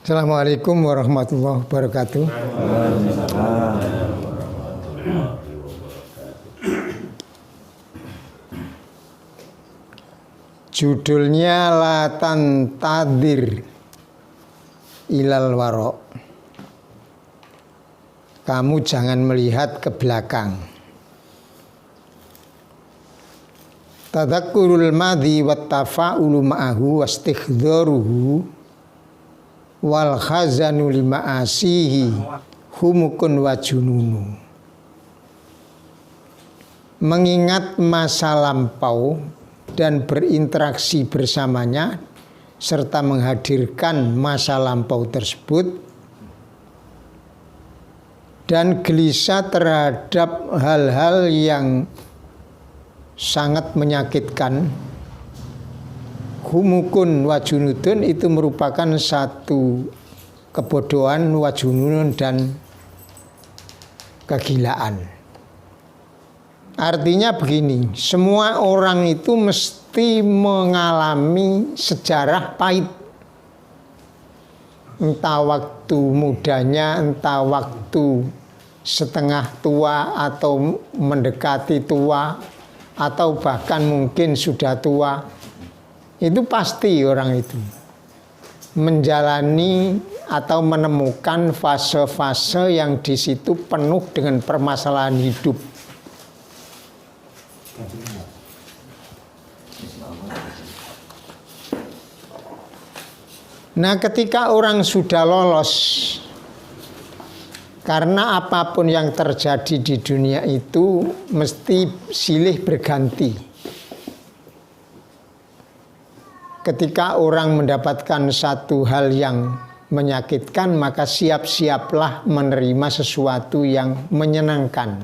Assalamualaikum warahmatullahi wabarakatuh. Judulnya La Tantadir Ilal Waro. Kamu jangan melihat ke belakang. Tadzakurul madhi wat tafa'ulu ma'ahu wastighdharuhu wal khazanu lima'asihi humukun wa jununu. Mengingat masa lampau dan berinteraksi bersamanya serta menghadirkan masa lampau tersebut dan gelisah terhadap hal-hal yang sangat menyakitkan. Humukun wajunudun itu merupakan satu kebodohan, wajunun dan kegilaan. Artinya begini, semua orang itu mesti mengalami sejarah pahit. Entah waktu mudanya, entah waktu setengah tua atau mendekati tua, atau bahkan mungkin sudah tua. Itu pasti orang itu menjalani atau menemukan fase-fase yang di situ penuh dengan permasalahan hidup. Nah, ketika orang sudah lolos, karena apapun yang terjadi di dunia itu mesti silih berganti. Ketika orang mendapatkan satu hal yang menyakitkan, maka siap-siaplah menerima sesuatu yang menyenangkan.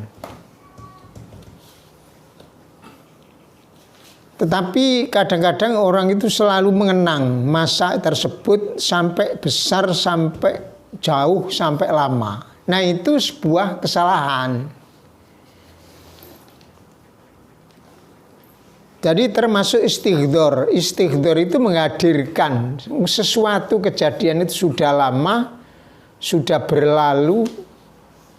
Tetapi kadang-kadang orang itu selalu mengenang masa tersebut sampai besar, sampai jauh, sampai lama. Nah, itu sebuah kesalahan. Jadi termasuk istighdor. Istighdor itu menghadirkan sesuatu kejadian itu sudah lama, sudah berlalu,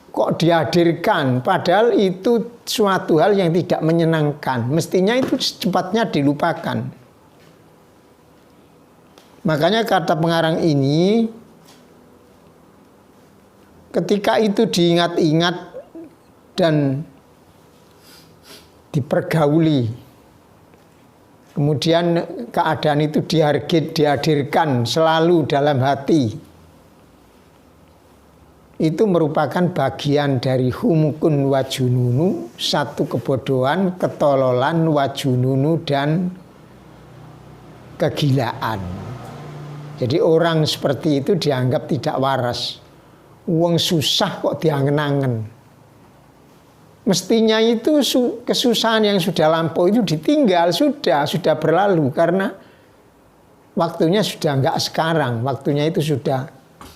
kok dihadirkan. Padahal itu suatu hal yang tidak menyenangkan. Mestinya itu secepatnya dilupakan. Makanya kata pengarang ini, ketika itu diingat-ingat dan dipergauli, kemudian keadaan itu dihadirkan selalu dalam hati, itu merupakan bagian dari humukun wajununu, satu kebodohan, ketololan, wajununu, dan kegilaan. Jadi orang seperti itu dianggap tidak waras. Uang susah kok diangen-angen. Mestinya itu kesusahan yang sudah lampau itu ditinggal, sudah berlalu, karena waktunya sudah enggak sekarang, waktunya itu sudah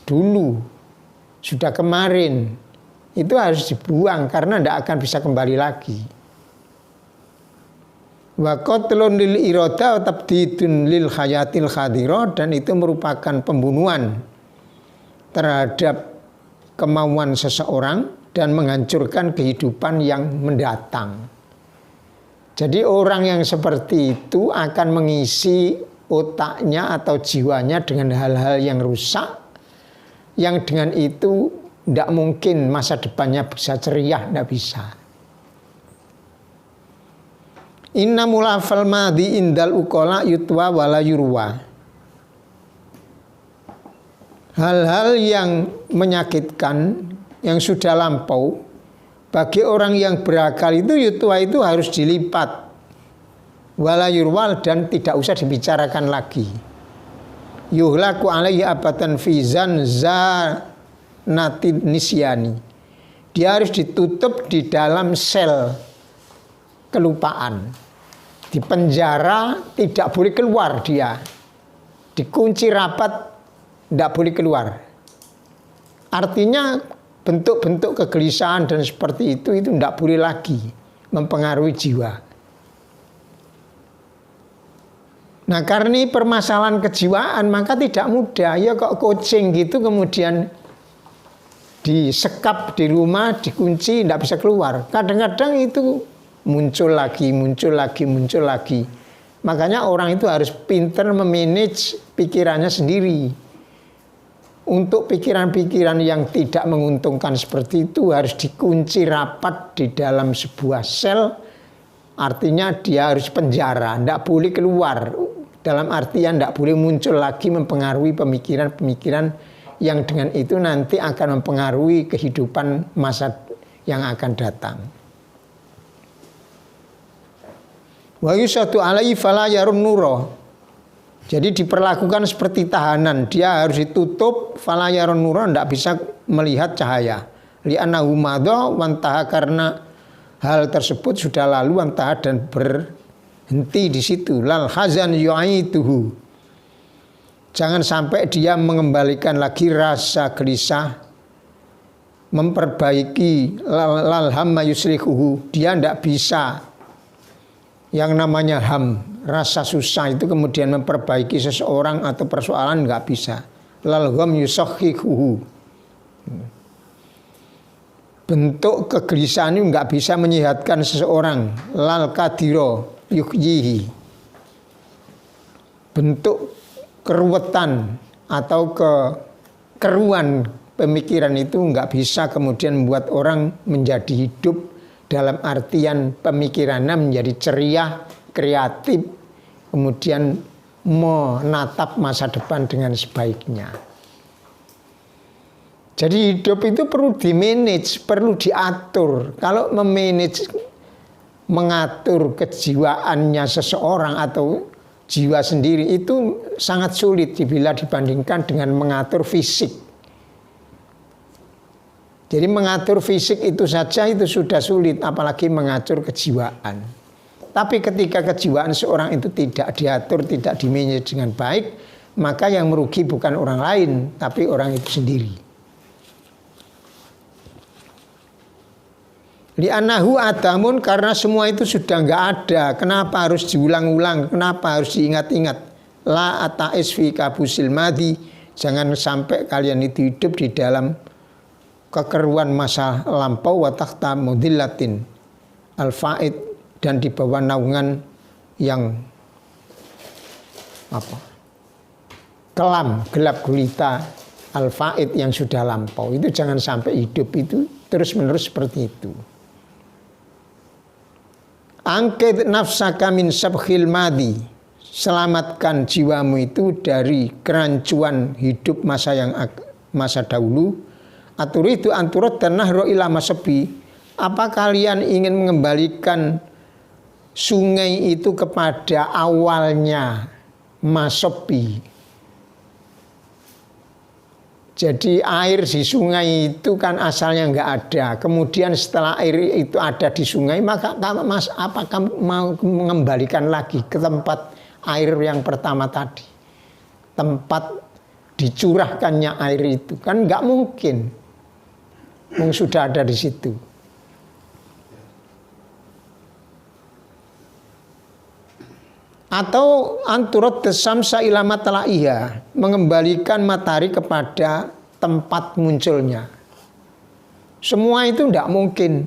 dulu, sudah kemarin. Itu harus dibuang karena enggak akan bisa kembali lagi. Wa qatlun lil irada wa tabdidun lil hayatil khadira, dan itu merupakan pembunuhan terhadap kemauan seseorang dan menghancurkan kehidupan yang mendatang. Jadi orang yang seperti itu akan mengisi otaknya atau jiwanya dengan hal-hal yang rusak, yang dengan itu tidak mungkin masa depannya bisa ceria, tidak bisa. Inna mulafal madhi indal ukola yutwa wala yurwa. Hal-hal yang menyakitkan, yang sudah lampau, bagi orang yang berakal itu yutwa itu harus dilipat, wala yurwal, dan tidak usah dibicarakan lagi. Yuhlaku alaihi abatan fizan zanatid nisyani. Dia harus ditutup di dalam sel kelupaan, di penjara, tidak boleh keluar dia, dikunci rapat, tidak boleh keluar. Artinya bentuk-bentuk kegelisahan dan seperti itu tidak boleh lagi mempengaruhi jiwa. Nah karena permasalahan kejiwaan maka tidak mudah. Ya kok kucing gitu kemudian disekap di rumah, dikunci, tidak bisa keluar. Kadang-kadang itu muncul lagi. Makanya orang itu harus pintar memanage pikirannya sendiri. Untuk pikiran-pikiran yang tidak menguntungkan seperti itu harus dikunci rapat di dalam sebuah sel. Artinya dia harus penjara, tidak boleh keluar. Dalam artian tidak boleh muncul lagi mempengaruhi pemikiran-pemikiran yang dengan itu nanti akan mempengaruhi kehidupan masa yang akan datang. Wa yusatu alaihi fala yarun nuro. Jadi diperlakukan seperti tahanan, dia harus ditutup fala yarun nuro, tidak bisa melihat cahaya. Li'annahu madha wantaha, karena hal tersebut sudah lalu wantaha dan berhenti di situ. Lal hazan yu'aituhu. Jangan sampai dia mengembalikan lagi rasa gelisah, memperbaiki lal hamma yuslihuhu. Dia tidak bisa yang namanya ham, rasa susah itu kemudian memperbaiki seseorang atau persoalan, nggak bisa. Lal gham yusakhihuhu. Bentuk kegelisahan itu nggak bisa menyehatkan seseorang. Lal kadiro yuhyihi. Bentuk keruwetan atau kekeruan pemikiran itu nggak bisa kemudian membuat orang menjadi hidup dalam artian pemikirannya menjadi ceria, kreatif, kemudian menatap masa depan dengan sebaiknya. Jadi hidup itu perlu di-manage, perlu diatur. Kalau mengatur kejiwaannya seseorang atau jiwa sendiri itu sangat sulit bila dibandingkan dengan mengatur fisik. Jadi mengatur fisik itu saja itu sudah sulit, apalagi mengatur kejiwaan. Tapi ketika kejiwaan seorang itu tidak diatur, tidak dimanage dengan baik, maka yang merugi bukan orang lain, tapi orang itu sendiri. Li'annahu adamun, karena semua itu sudah nggak ada. Kenapa harus diulang-ulang? Kenapa harus diingat-ingat? La ata'is fi kabusil madi. Jangan sampai kalian itu hidup di dalam kekeruan masa lampau wa takhta mudillatin al-faid, dan di bawah naungan yang kelam, gelap gulita al-faid yang sudah lampau. Itu jangan sampai hidup itu terus-menerus seperti itu. Angkit nafsaka min sabkhil madi. Selamatkan jiwamu itu dari kerancuan hidup masa dahulu. Aturidu anturut dan nahro ilama sepi. Apa kalian ingin mengembalikan sungai itu kepada awalnya masepi? Jadi air di sungai itu kan asalnya nggak ada. Kemudian setelah air itu ada di sungai, maka apa kamu mau mengembalikan lagi ke tempat air yang pertama tadi? Tempat dicurahkannya air itu kan nggak mungkin. Sudah ada di situ. Atau anturut desamsa ilama talaiha, mengembalikan matahari kepada tempat munculnya. Semua itu tidak mungkin.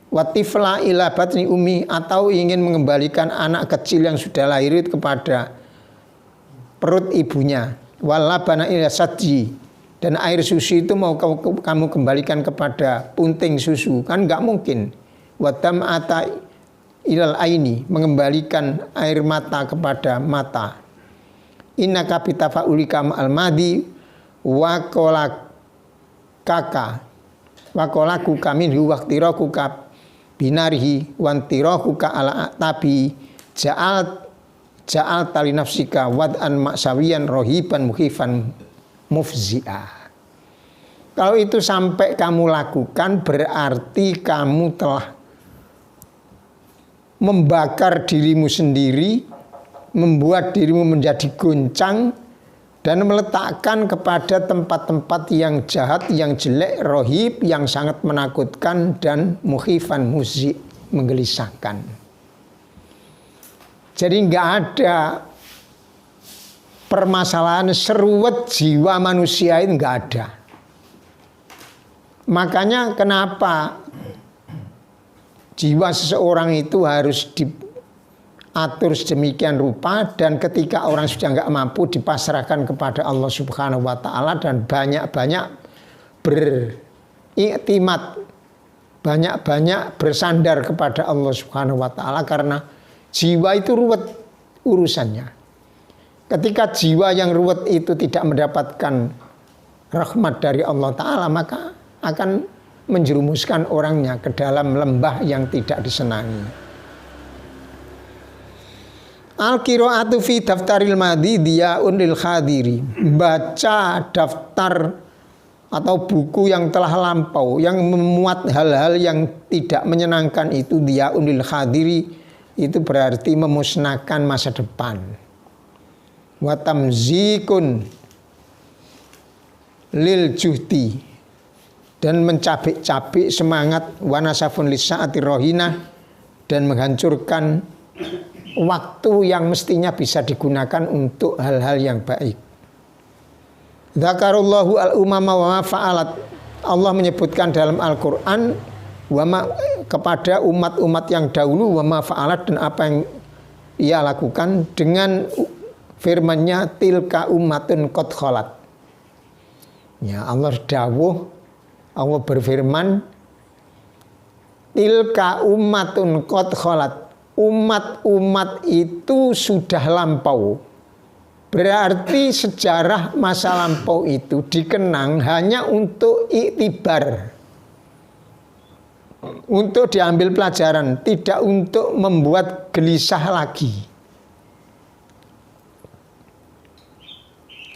Watifla ila batni umi, atau ingin mengembalikan anak kecil yang sudah lahir kepada perut ibunya. Walabana ila sadji, dan air susu itu mau kamu kembalikan kepada punting susu, kan nggak mungkin. Wadam ata ilal aini, mengembalikan air mata kepada mata. Inna kapita faulika ma'al madi wakolaku kami waktiraku ka binarihi wantiraku ka ala tabi ja'al tali nafsika wad'an maksawiyan rohiban mukhifan mufzi'ah. Kalau itu sampai kamu lakukan, berarti kamu telah membakar dirimu sendiri, membuat dirimu menjadi goncang, dan meletakkan kepada tempat-tempat yang jahat, yang jelek, rohib, yang sangat menakutkan, dan mukhifan mufzi', menggelisahkan. Jadi nggak ada permasalahan seruet jiwa manusia itu nggak ada. Makanya kenapa jiwa seseorang itu harus diatur sedemikian rupa, dan ketika orang sudah nggak mampu dipasrahkan kepada Allah Subhanahu wa Ta'ala dan banyak-banyak beriktimat, banyak-banyak bersandar kepada Allah Subhanahu wa Ta'ala, karena jiwa itu ruwet urusannya. Ketika jiwa yang ruwet itu tidak mendapatkan rahmat dari Allah Ta'ala, maka akan menjerumuskan orangnya ke dalam lembah yang tidak disenangi. Al-qiraatu fi daftaril madi diyaun lil khadiri. Baca daftar atau buku yang telah lampau yang memuat hal-hal yang tidak menyenangkan itu diyaun lil khadiri, itu berarti memusnahkan masa depan. Wa tamzikun lil juhdi, dan mencabik-cabik semangat, wanasafun lisaati rohina, dan menghancurkan waktu yang mestinya bisa digunakan untuk hal-hal yang baik. Dzakarullahu al-umama wa ma fa'alat. Allah menyebutkan dalam Al-Qur'an kepada umat-umat yang dahulu wa ma fa'alat, dan apa yang ia lakukan dengan firman-Nya tilka ummatun qad khalat. Ya, Allah dawuh, Allah berfirman, tilka ummatun qad khalat. Umat-umat itu sudah lampau. Berarti sejarah masa lampau itu dikenang hanya untuk iktibar, untuk diambil pelajaran, tidak untuk membuat gelisah lagi.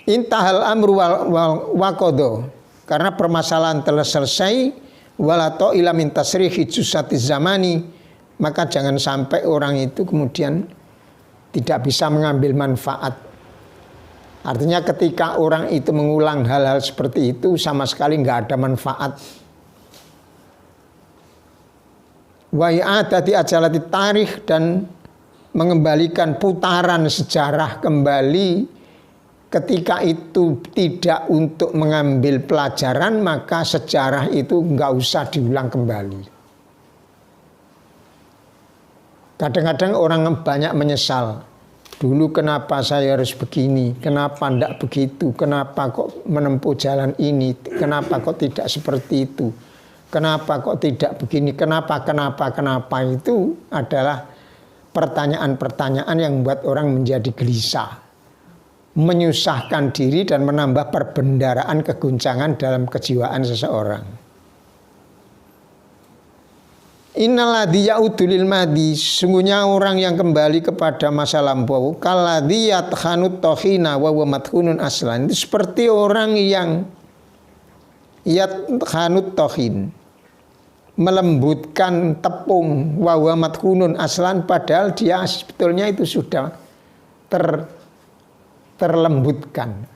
Intahal amru wa qada, karena permasalahan telah selesai, walato ila min tasrihi jusatiz zamani, maka jangan sampai orang itu kemudian tidak bisa mengambil manfaat. Artinya ketika orang itu mengulang hal-hal seperti itu sama sekali nggak ada manfaat. Wa i'adati ajalati tarikh, dan mengembalikan putaran sejarah kembali. Ketika itu tidak untuk mengambil pelajaran, maka sejarah itu nggak usah diulang kembali. Kadang-kadang orang banyak menyesal. Dulu kenapa saya harus begini? Kenapa tidak begitu? Kenapa kok menempuh jalan ini? Kenapa kok tidak seperti itu? Kenapa kok tidak begini? Kenapa itu adalah pertanyaan-pertanyaan yang membuat orang menjadi gelisah, menyusahkan diri, dan menambah perbendaraan keguncangan dalam kejiwaan seseorang. Innaladzi ya'udu lil madi, sungguhnya orang yang kembali kepada masa lampau, kalladzi yathanut takhina wa huwa madhunun aslan, itu seperti orang yang yathanut takhin, melembutkan tepung, wa huwa madhunun aslan, padahal dia sebetulnya itu sudah terlembutkan.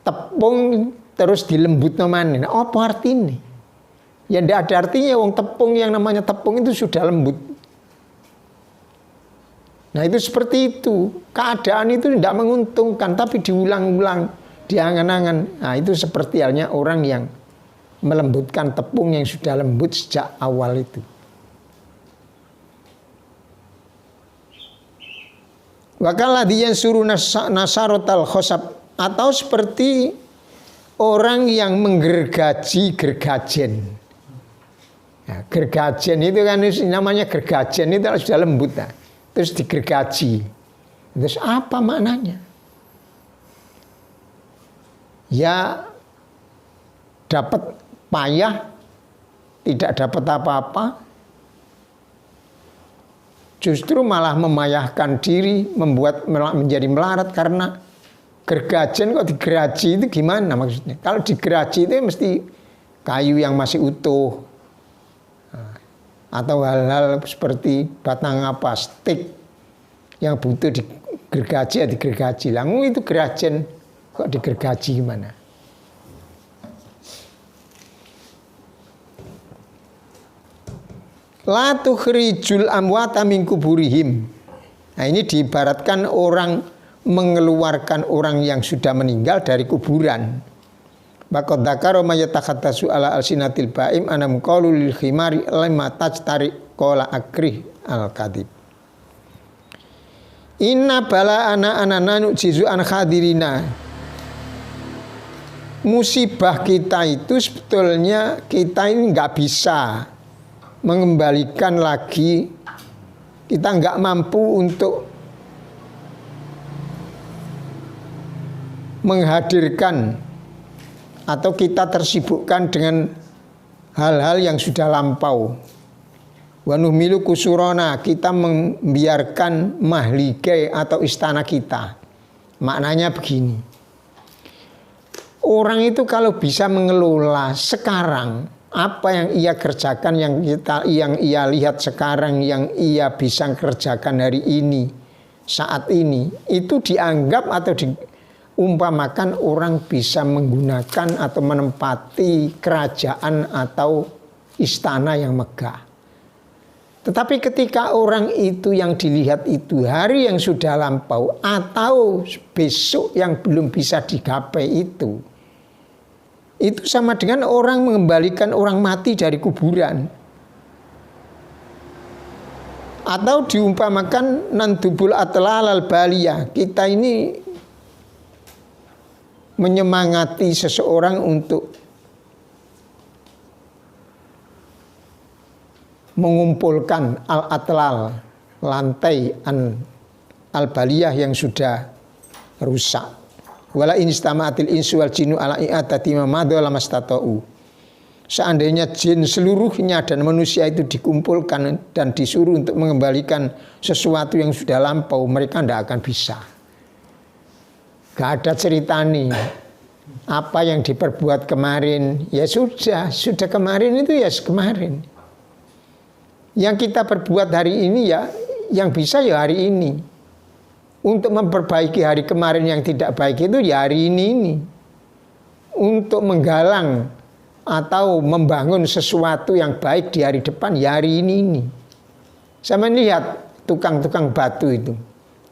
Tepung terus dilembutno maneh. Apa artinya? Ya tidak ada artinya, wong tepung yang namanya tepung itu sudah lembut. Nah itu seperti itu. Keadaan itu tidak menguntungkan, tapi diulang-ulang, diangan-angan. Nah itu seperti halnya orang yang melembutkan tepung yang sudah lembut sejak awal itu. Wakaladhi yang suruh nasarotal khosab, atau seperti orang yang menggergaji gergajen. Nah, gergajen itu kan namanya gergajen itu sudah lembut, nah. Terus digergaji. Terus apa maknanya? Ya dapat payah, tidak dapat apa-apa, justru malah memayahkan diri, membuat menjadi melarat. Karena gergajen kok digeraji itu gimana maksudnya? Kalau digeraji itu mesti kayu yang masih utuh, atau hal-hal seperti batang apa, stik yang butuh digergaji ya digergaji. Lalu itu gerajen kok digergaji gimana? La tukhrijul amwata min kuburihim. Nah ini diibaratkan orang mengeluarkan orang yang sudah meninggal dari kuburan. Baqad dzakara may yatakhattasu ala alsinatil baim anam qalu lil khimari lamma tajtari qala akrih al kadhib. Inna bala ana nujizu an khadirina. Musibah kita itu sebetulnya kita ini nggak bisa mengembalikan lagi, kita nggak mampu untuk menghadirkan atau kita tersibukkan dengan hal-hal yang sudah lampau. Wa nuhmilu kusurona, kita membiarkan mahlige atau istana kita. Maknanya begini, orang itu kalau bisa mengelola sekarang apa yang ia kerjakan, yang ia lihat sekarang, yang ia bisa kerjakan hari ini, saat ini, itu dianggap atau diumpamakan orang bisa menggunakan atau menempati kerajaan atau istana yang megah. Tetapi ketika orang itu yang dilihat itu hari yang sudah lampau atau besok yang belum bisa digapai itu sama dengan orang mengembalikan orang mati dari kuburan. Atau diumpamakan nantubul atlal al baliyah, kita ini menyemangati seseorang untuk mengumpulkan al-atlal, lantai al-baliyah yang sudah rusak. Wala instama'atil insu wal jinnu ala i'atati ma madha lamastata'u. Seandainya jin seluruhnya dan manusia itu dikumpulkan dan disuruh untuk mengembalikan sesuatu yang sudah lampau, mereka tidak akan bisa. Gak ada cerita nih apa yang diperbuat kemarin, ya sudah kemarin itu ya kemarin. Yang kita perbuat hari ini ya yang bisa ya hari ini. Untuk memperbaiki hari kemarin yang tidak baik itu ya hari ini. Untuk menggalang atau membangun sesuatu yang baik di hari depan ya hari ini. Saya melihat tukang-tukang batu itu.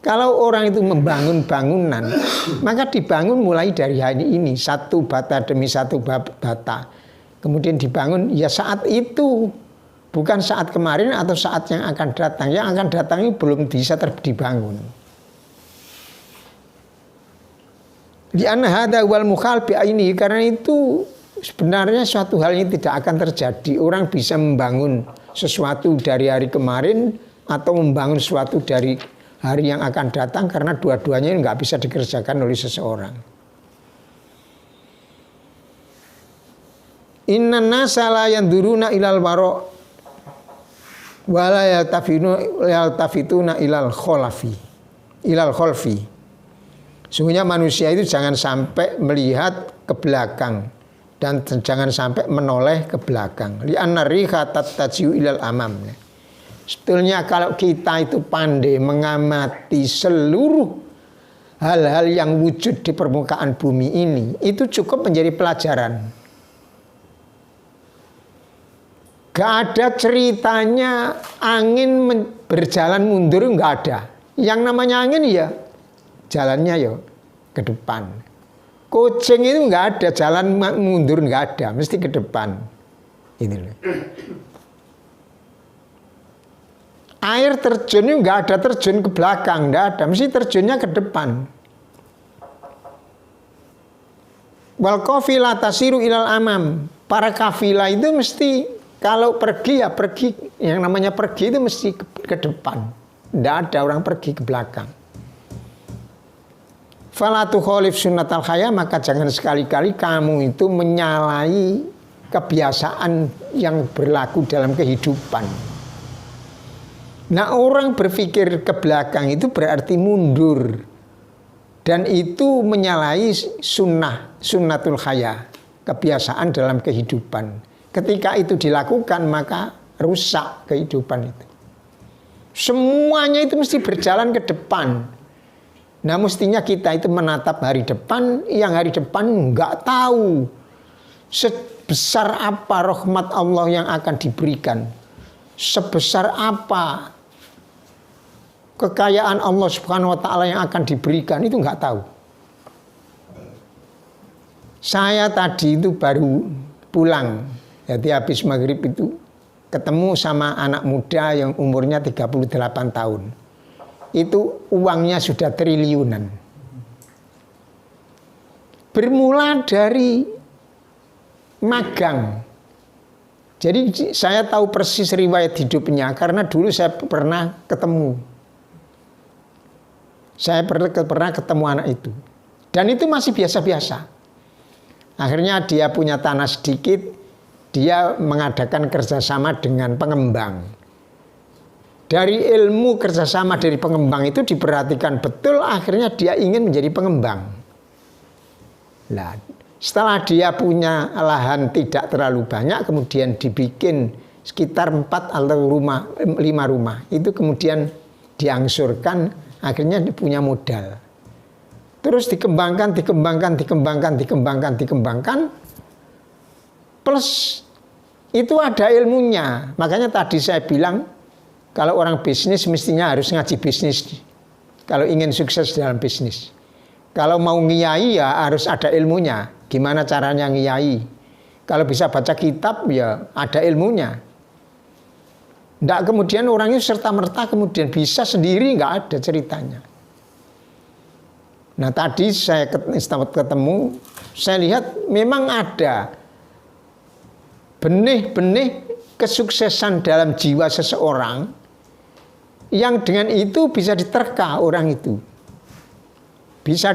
Kalau orang itu membangun bangunan, maka dibangun mulai dari hari ini, satu bata demi satu bata. Kemudian dibangun ya saat itu. Bukan saat kemarin atau saat yang akan datang. Yang akan datang ini belum bisa dibangun. Di anna hadza wal mukhal bi ainihi, karena itu sebenarnya suatu hal yang tidak akan terjadi. Orang bisa membangun sesuatu dari hari kemarin atau membangun sesuatu dari hari yang akan datang, karena dua-duanya nggak bisa dikerjakan oleh seseorang. Inna nasa la yanduruna ilal waro wala yaltafituna ilal kholfi. Sungguhnya manusia itu jangan sampai melihat ke belakang dan jangan sampai menoleh ke belakang. Li'anna riha tattajiu ilal amam. Sebetulnya kalau kita itu pandai mengamati seluruh hal-hal yang wujud di permukaan bumi ini, itu cukup menjadi pelajaran. Gak ada ceritanya angin berjalan mundur, gak ada. Yang namanya angin ya jalannya ya ke depan. Kucing itu gak ada jalan mundur, gak ada, mesti ke depan. Ini loh. Air terjun itu gak ada terjun ke belakang, gak ada, mesti terjunnya ke depan. Wal qafila tasiru ilal amam. Para kafilah itu mesti kalau pergi ya pergi, yang namanya pergi itu mesti ke depan. Tidak ada orang pergi ke belakang. Fala tukhalif sunnatal khaya, maka jangan sekali-kali kamu itu menyalahi kebiasaan yang berlaku dalam kehidupan. Nah, orang berpikir ke belakang itu berarti mundur. Dan itu menyalahi sunnatul khaya, kebiasaan dalam kehidupan. Ketika itu dilakukan maka rusak kehidupan itu. Semuanya itu mesti berjalan ke depan. Nah mestinya kita itu menatap hari depan, yang hari depan nggak tahu sebesar apa rahmat Allah yang akan diberikan, sebesar apa kekayaan Allah Subhanahu wa taala yang akan diberikan itu nggak tahu. Saya tadi itu baru pulang, jadi habis maghrib itu ketemu sama anak muda yang umurnya 38 tahun. Itu uangnya sudah triliunan. Bermula dari magang. Jadi saya tahu persis riwayat hidupnya karena dulu saya pernah ketemu. Saya pernah ketemu anak itu. Dan itu masih biasa-biasa. Akhirnya dia punya tanah sedikit, dia mengadakan kerjasama dengan pengembang. Dari ilmu kerjasama dari pengembang itu diperhatikan betul, akhirnya dia ingin menjadi pengembang. Nah, setelah dia punya lahan tidak terlalu banyak, kemudian dibikin sekitar 4 atau 5 rumah. Itu kemudian diangsurkan, akhirnya dia punya modal. Terus dikembangkan. Plus itu ada ilmunya. Makanya tadi saya bilang, kalau orang bisnis mestinya harus ngaji bisnis. Kalau ingin sukses dalam bisnis. Kalau mau ngiyai ya harus ada ilmunya. Gimana caranya ngiyai. Kalau bisa baca kitab ya ada ilmunya. Nggak kemudian orangnya serta-merta kemudian bisa sendiri, nggak ada ceritanya. Nah tadi saya ketemu, saya lihat memang ada benih-benih kesuksesan dalam jiwa seseorang yang dengan itu bisa diterka orang itu. Bisa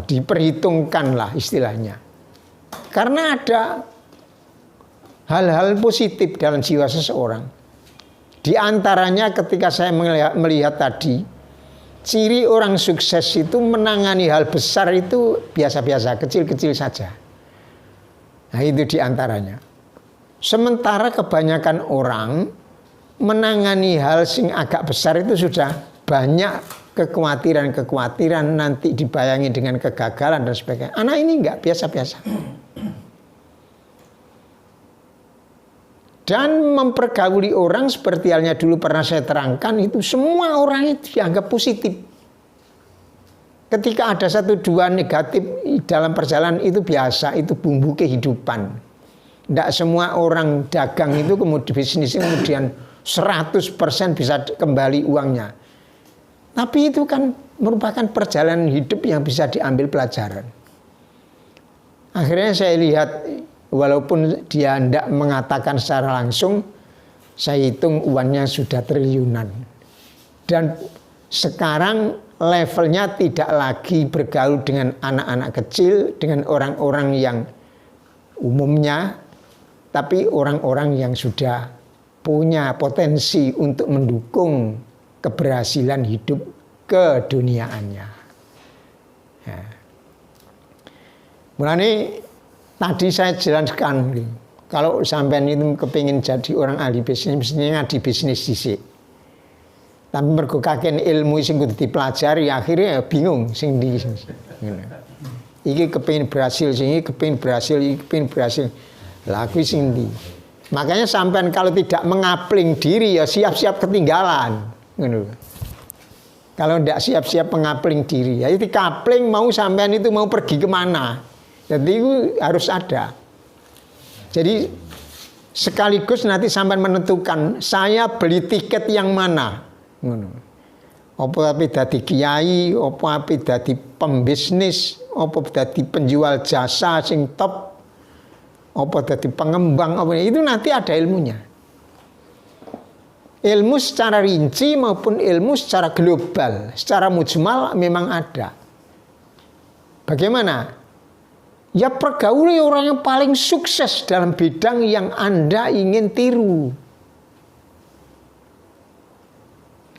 diperhitungkan lah istilahnya. Karena ada hal-hal positif dalam jiwa seseorang. Di antaranya ketika saya melihat tadi, ciri orang sukses itu menangani hal besar itu biasa-biasa, kecil-kecil saja. Nah itu di antaranya. Sementara kebanyakan orang menangani hal sing agak besar itu sudah banyak kekhawatiran nanti dibayangi dengan kegagalan dan sebagainya. Anak ini enggak, biasa-biasa. Dan mempergauli orang seperti halnya dulu pernah saya terangkan, itu semua orang itu dianggap positif. Ketika ada 1-2 negatif dalam perjalanan itu biasa, itu bumbu kehidupan. Tidak semua orang dagang itu kemudian bisnisnya kemudian 100% bisa kembali uangnya. Tapi itu kan merupakan perjalanan hidup yang bisa diambil pelajaran. Akhirnya saya lihat, walaupun dia tidak mengatakan secara langsung, saya hitung uangnya sudah triliunan. Dan sekarang levelnya tidak lagi bergaul dengan anak-anak kecil, dengan orang-orang yang umumnya, tapi orang-orang yang sudah punya potensi untuk mendukung keberhasilan hidup keduniaannya. Ya. Mulanya tadi saya jelaskan, kalau sampean itu kepingin jadi orang ahli bisnis, mestinya ngadi bisnis sisik. Tapi mergo kakek ilmu sing kudu dipelajari, akhirnya bingung sing di. Iki kepingin berhasil, sing iki kepingin berhasil, iki kepingin berhasil. Lah kuwi sing ndi. Makanya sampean kalau tidak mengapling diri ya siap-siap ketinggalan. Kalau tidak siap-siap mengapling diri, ya itu kapling mau sampean itu mau pergi kemana, jadi itu harus ada. Jadi sekaligus nanti sampean menentukan saya beli tiket yang mana, apa tapi dadi kiai, apa tapi dadi pembisnis, apa dadi penjual jasa sing top, apa dadi pengembang, apa itu nanti ada ilmunya. Ilmu secara rinci maupun ilmu secara global, secara mujmal memang ada. Bagaimana? Ya pergauli orang yang paling sukses dalam bidang yang Anda ingin tiru.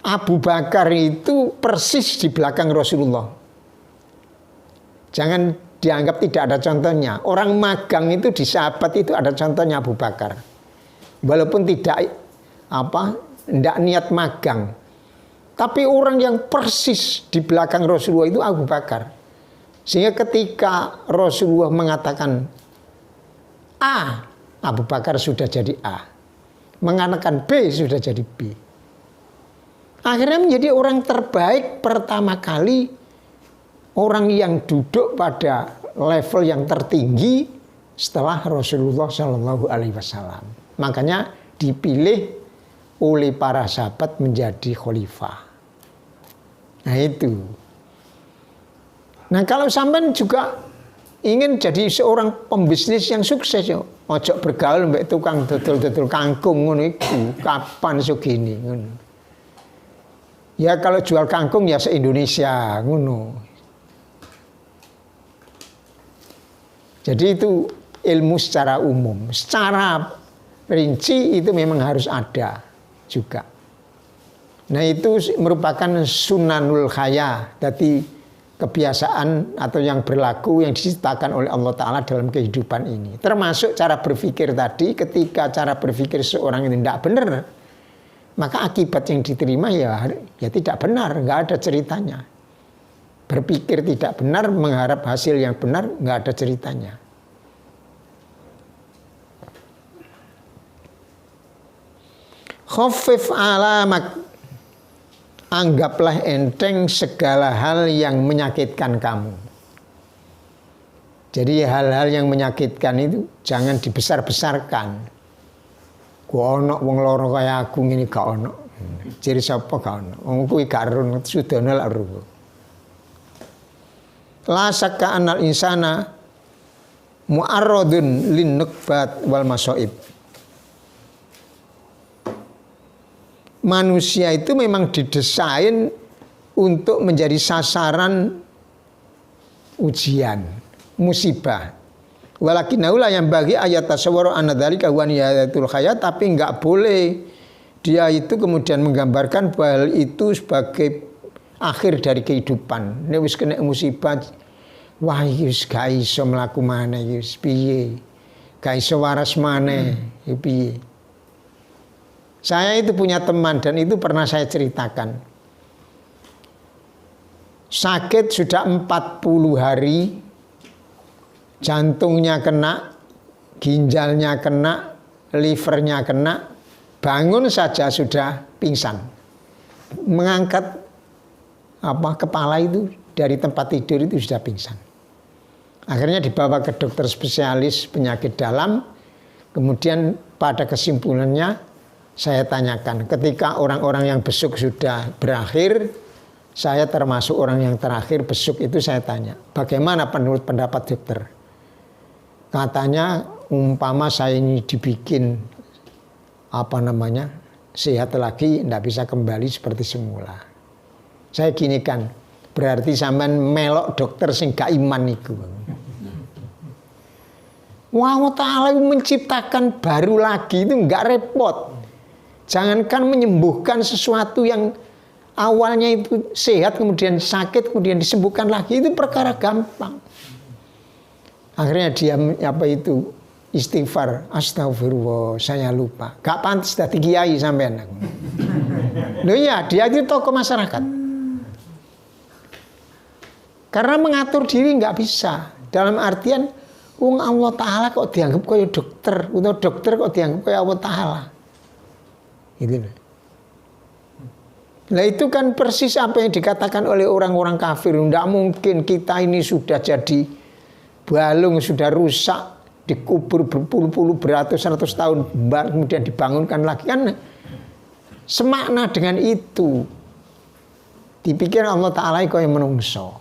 Abu Bakar itu persis di belakang Rasulullah. Jangan dianggap tidak ada contohnya. Orang magang itu di sahabat itu ada contohnya Abu Bakar. Walaupun tidak tidak niat magang. Tapi orang yang persis di belakang Rasulullah itu Abu Bakar. Sehingga ketika Rasulullah mengatakan A, Abu Bakar sudah jadi A. Mengatakan B, sudah jadi B. Akhirnya menjadi orang terbaik pertama kali, orang yang duduk pada level yang tertinggi setelah Rasulullah Shallallahu Alaihi Wasallam. Makanya dipilih oleh para sahabat menjadi khalifah. Nah itu. Nah kalau sampean juga ingin jadi seorang pembisnis yang sukses, yo, ojo bergaul mbek tukang dodol-dodol kangkung ngono iku, kapan sugih ngono. Ya kalau jual kangkung ya se-Indonesia ngono. Jadi itu ilmu secara umum, secara rinci itu memang harus ada juga. Nah itu merupakan sunanul khaya, jadi kebiasaan atau yang berlaku yang diciptakan oleh Allah Ta'ala dalam kehidupan ini. Termasuk cara berpikir tadi, ketika cara berpikir seorang itu tidak benar, maka akibat yang diterima ya tidak benar, nggak ada ceritanya. Berpikir tidak benar, mengharap hasil yang benar, nggak ada ceritanya. Khafif alamak, anggaplah enteng segala hal yang menyakitkan kamu. Jadi hal-hal yang menyakitkan itu jangan dibesar-besarkan. Gua ono wong loro kaya aku ngene gak ono. Ciri sapa gak ono. Wong kuwi gak ron sudana lak ruwo. La sakka anal insana mu'arradun lin nukbat wal masaib. Manusia itu memang didesain untuk menjadi sasaran ujian, musibah. Walakinnahu la yang bagi ayat tasawwur anna dzalika huwa nihayatul hayat, tapi enggak boleh dia itu kemudian menggambarkan bahwa itu sebagai akhir dari kehidupan. Nek wis kena musibah, wah iki wis gak iso mlaku maneh iki wis piye? Gak iso waras maneh, iki piye? Saya itu punya teman dan itu pernah saya ceritakan. Sakit sudah 40 hari, jantungnya kena, ginjalnya kena, livernya kena, bangun saja sudah pingsan. Mengangkat kepala itu dari tempat tidur itu sudah pingsan. Akhirnya dibawa ke dokter spesialis penyakit dalam. Kemudian pada kesimpulannya saya tanyakan, ketika orang-orang yang besuk sudah berakhir, saya termasuk orang yang terakhir besuk itu, saya tanya, bagaimana menurut pendapat dokter? Katanya umpama saya ini dibikin sehat lagi, tidak bisa kembali seperti semula. Saya gini kan, berarti sampean melok dokter sing gak iman itu. Wah, Allah Ta'ala menciptakan baru lagi itu nggak repot. Jangankan menyembuhkan sesuatu yang awalnya itu sehat, kemudian sakit, kemudian disembuhkan lagi, itu perkara gampang. Akhirnya dia istighfar, astagfirullah, saya lupa. Gak pantas dadi kiai sampean aku. Loh iya, dia itu tokoh masyarakat. Karena mengatur diri nggak bisa. Dalam artian, Allah Ta'ala kok dianggap kayak dokter, atau dokter kok dianggap kayak Allah Ta'ala. Gitu. Nah itu kan persis apa yang dikatakan oleh orang-orang kafir. Tidak mungkin kita ini sudah jadi balung, sudah rusak, dikubur berpuluh-puluh beratus-ratus tahun, kemudian dibangunkan lagi. Kan semakna dengan itu. Dipikir Allah Ta'ala kok yang menungso.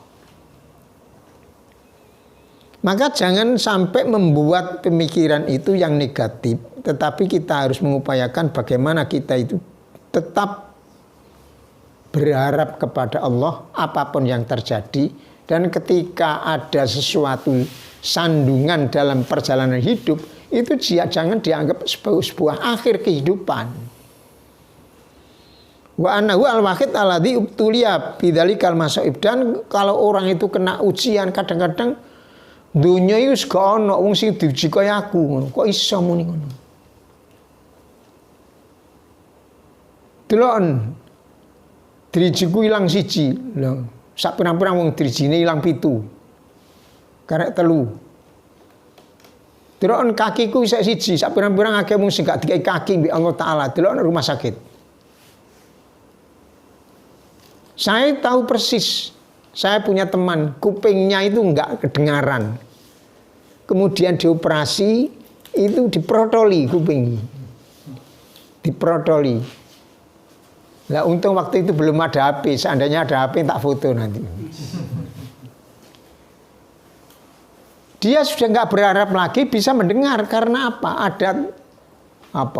Maka jangan sampai membuat pemikiran itu yang negatif, tetapi kita harus mengupayakan bagaimana kita itu tetap berharap kepada Allah apapun yang terjadi, dan ketika ada sesuatu sandungan dalam perjalanan hidup itu jangan dianggap sebuah akhir kehidupan. Wa annahu al-wahid alladzi ubtuliya bidzalikal masaib, dan kalau orang itu kena ujian kadang-kadang dunia itu gak ono wong sing diuji kaya aku ngono. Kok iso muni ngono? Delok drijiku ilang siji. Lho, sak pirang-pirang wong drijine ilang 7. Karek 3. Delok kakiku isek siji, sak pirang-pirang akeh wong sing gak dikai kaki mbek Allah Taala. Delok rumah sakit. Saya tahu persis, saya punya teman, kupingnya itu enggak kedengaran. Kemudian dioperasi, itu diprotoli kuping. Diprotoli. Nah, untung waktu itu belum ada HP, seandainya ada HP tak foto nanti. Dia sudah nggak berharap lagi bisa mendengar karena apa? Ada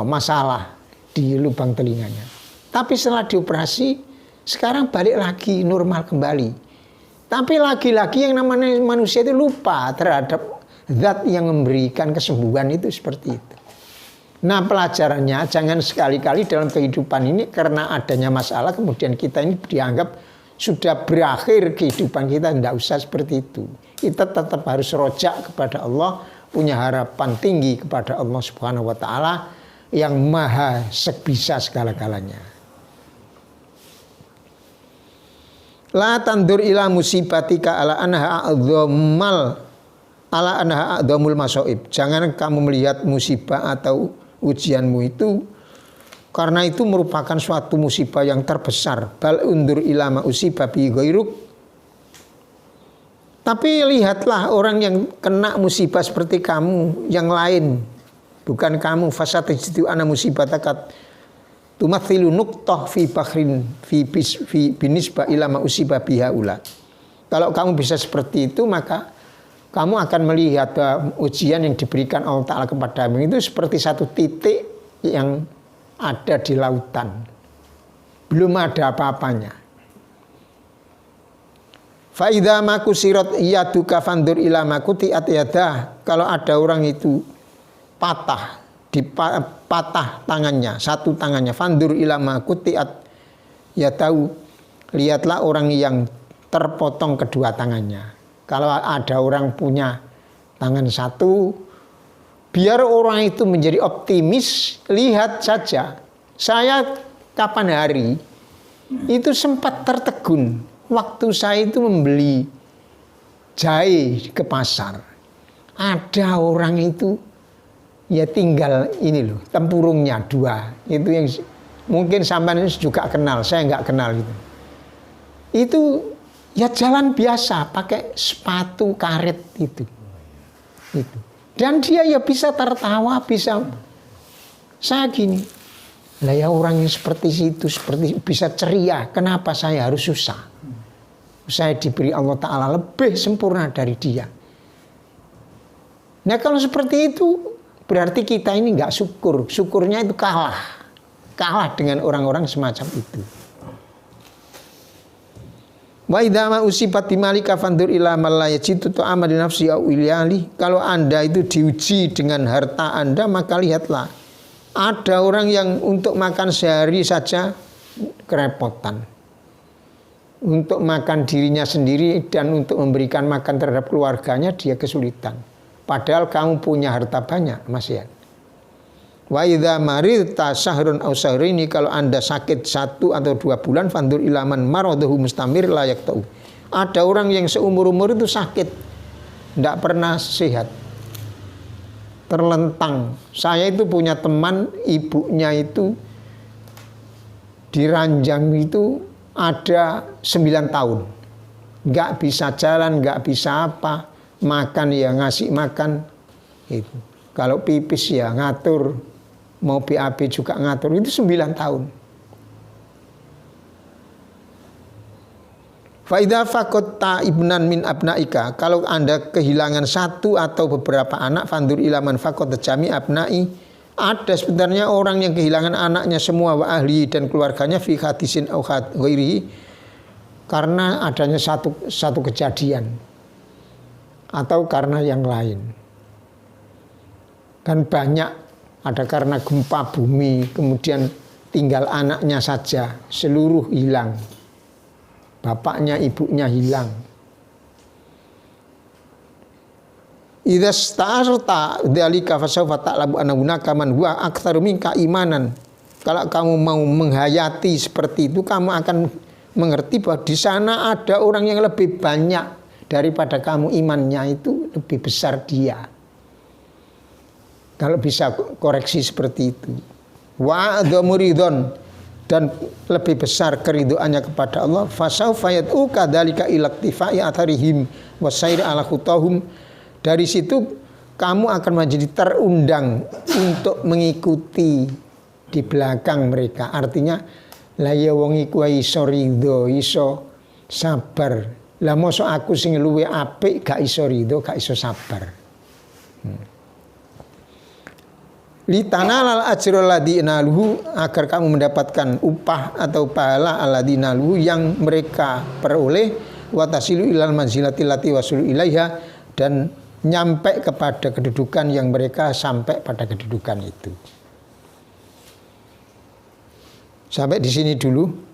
masalah di lubang telinganya. Tapi setelah dioperasi, sekarang balik lagi normal kembali. Tapi lagi-lagi yang namanya manusia itu lupa terhadap zat yang memberikan kesembuhan itu seperti itu. Nah, pelajarannya jangan sekali-kali dalam kehidupan ini karena adanya masalah kemudian kita ini dianggap sudah berakhir kehidupan kita. Tidak usah seperti itu. Kita tetap harus rojak kepada Allah, punya harapan tinggi kepada Allah Subhanahu wa taala yang maha bisa segala-galanya. La tandur ila musibatika ala anha a'dzamul masaib. Jangan kamu melihat musibah atau ujianmu itu karena itu merupakan suatu musibah yang terbesar. Bal undur ila ma usiba bi ghairuk. Tapi lihatlah orang yang kena musibah seperti kamu yang lain, bukan kamu. Fasatijitu ana musibatakat tumathilu nuqtah fi bakhrin fi binisba ila ma usiba biha ula. Kalau kamu bisa seperti itu, maka kamu akan melihat ujian yang diberikan Allah Ta'ala kepadamu itu seperti satu titik yang ada di lautan. Belum ada apa-apanya. Fa'idha makusirat yaduka fandur ila makuti atyadah. Kalau ada orang itu patah, dipatah tangannya, satu tangannya, fandur ila makuti atyadahu. Lihatlah orang yang terpotong kedua tangannya. Kalau ada orang punya tangan satu, biar orang itu menjadi optimis, lihat saja. Saya kapan hari itu sempat tertegun waktu saya itu membeli jahe ke pasar. Ada orang itu ya tinggal ini loh, tempurungnya dua. Itu yang mungkin sampean juga kenal, saya nggak kenal gitu. Itu ya jalan biasa pakai sepatu karet itu. Dan dia ya bisa tertawa, bisa saya gini. Lah ya orang yang seperti itu seperti bisa ceria, kenapa saya harus susah? Saya diberi Allah Ta'ala lebih sempurna dari dia. Nah kalau seperti itu berarti kita ini nggak syukur. Syukurnya itu kalah dengan orang-orang semacam itu. Wa idza ma usibat bimalika fandur ila man la yajidu ta'ama li nafsi au ilyali. Kalau Anda itu diuji dengan harta Anda, maka lihatlah ada orang yang untuk makan sehari saja kerepotan. Untuk makan dirinya sendiri dan untuk memberikan makan terhadap keluarganya dia kesulitan. Padahal kamu punya harta banyak, Mas ya. Wa idza maridta syahrun aw syahrini, kalau Anda sakit 1 atau 2 bulan, fandur ilaman maradahu mustamir la yaqta'u. Ada orang yang seumur-umur itu sakit, tidak pernah sehat, terlentang. Saya itu punya teman, ibunya itu diranjang itu ada 9 tahun, nggak bisa jalan, nggak bisa apa, makan ya ngasih makan itu. Kalau pipis ya ngatur, mau BAB juga ngatur, itu 9 tahun. Faida fakotta ibnan min abnaika, kalau Anda kehilangan 1 atau beberapa anak, fandur ilaman fakot jami abnai. Ada sebenarnya orang yang kehilangan anaknya semua, wa ahli dan keluarganya, fi hadisin au ghairihi, karena adanya satu kejadian atau karena yang lain. Kan banyak, ada karena gempa bumi, kemudian tinggal anaknya saja, seluruh hilang. Bapaknya, ibunya hilang. Idza sta'arta dzalika fasawfa ta'lamu anna man huwa aktsaru minka imanan. Kalau kamu mau menghayati seperti itu, kamu akan mengerti bahwa di sana ada orang yang lebih banyak daripada kamu, imannya itu lebih besar dia. Kalau bisa koreksi seperti itu. Wa adzamuridon, dan lebih besar keriduannya kepada Allah, fasaufa yad'u kadzalika ilaktifai atharihim wasairi ala khutahum. Dari situ kamu akan menjadi terundang untuk mengikuti di belakang mereka. Artinya la ya wong iku iso ridho, iso sabar. Lah mosok aku sing luwe apik gak iso ridho, gak iso sabar. Litanalal ajrul ladzi naluhu, agar kamu mendapatkan upah atau pahala alladzi naluhu yang mereka peroleh, wa tasilu ilal manzilati lati wasulu ilaiha, dan nyampe kepada kedudukan yang mereka sampai pada kedudukan itu. Sampai di sini dulu.